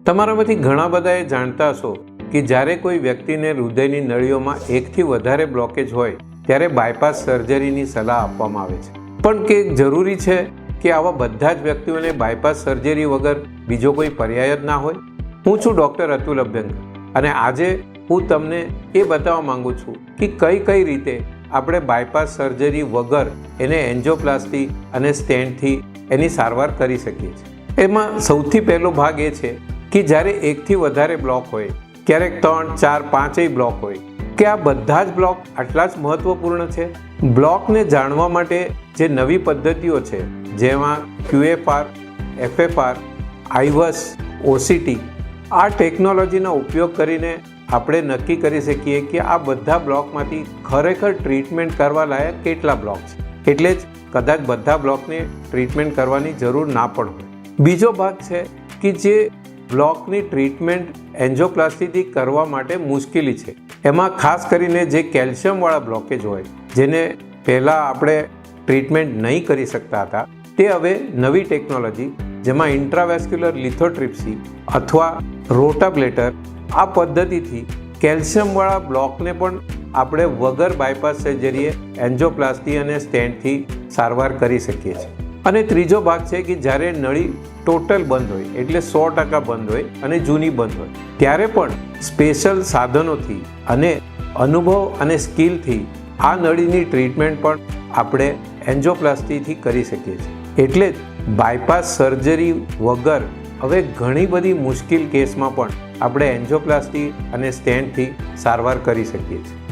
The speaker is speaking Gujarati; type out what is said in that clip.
તમારામાંથી ઘણા બધાએ જાણતા હશો કે જ્યારે કોઈ વ્યક્તિને હૃદયની નળીઓમાં એકથી વધારે બ્લોકેજ હોય ત્યારે બાયપાસ સર્જરીની સલાહ આપવામાં આવે છે. પણ કે જરૂરી છે કે આવા બધા જ વ્યક્તિઓને બાયપાસ સર્જરી વગર બીજો કોઈ પર્યાય જ ના હોય? હું છું ડૉક્ટર અતુલ અભ્યંકર અને આજે હું તમને એ બતાવવા માંગુ છું કે કઈ રીતે આપણે બાયપાસ સર્જરી વગર એને એન્જિયોપ્લાસ્ટી અને સ્ટેન્ટથી એની સારવાર કરી શકીએ છીએ. એમાં સૌથી પહેલો ભાગ એ છે કે જ્યારે એકથી વધારે બ્લોક હોય, ક્યારેક 3, 4, 5 બ્લોક હોય, કે આ બધા જ બ્લોક આટલા જ મહત્વપૂર્ણ છે? બ્લોકને જાણવા માટે જે નવી પદ્ધતિઓ છે જેમાં QFR, FFR, IVUS, OCT, આ ટેકનોલોજીનો ઉપયોગ કરીને આપણે નક્કી કરી શકીએ કે આ બધા બ્લોકમાંથી ખરેખર ટ્રીટમેન્ટ કરવા લાયક કેટલા બ્લોક છે. એટલે જ કદાચ બધા બ્લોકને ટ્રીટમેન્ટ કરવાની જરૂર ના પણ હોય. બીજો ભાગ છે કે જે બ્લોકની ટ્રીટમેન્ટ એન્જિયોપ્લાસ્ટીથી કરવા માટે મુશ્કેલી છે. એમાં ખાસ કરીને જે કેલ્શિયમવાળા બ્લોકેજ હોય, જેને પહેલાં આપણે ટ્રીટમેન્ટ નહીં કરી શકતા હતા, તે હવે નવી ટેકનોલોજી જેમાં ઇન્ટ્રાવેસ્ક્યુલર લિથોટ્રિપ્સી અથવા રોટાબ્લેટર, આ પદ્ધતિથી કેલ્શિયમવાળા બ્લોકને પણ આપણે વગર બાયપાસ સર્જરીએ એન્જિયોપ્લાસ્ટી અને સ્ટેન્ટથી સારવાર કરી શકીએ છીએ. અને ત્રીજો ભાગ છે કે જ્યારે નળી ટોટલ બંધ હોય, એટલે 100% બંધ હોય અને જૂની બંધ હોય, ત્યારે પણ સ્પેશિયલ સાધનોથી અને અનુભવ અને સ્કિલથી આ નળીની ટ્રીટમેન્ટ પણ આપણે એન્જિયોપ્લાસ્ટીથી કરી શકીએ છીએ. એટલે જ બાયપાસ સર્જરી વગર હવે ઘણી બધી મુશ્કેલ કેસમાં પણ આપણે એન્જિયોપ્લાસ્ટી અને સ્ટેન્ટથી સારવાર કરી શકીએ છીએ.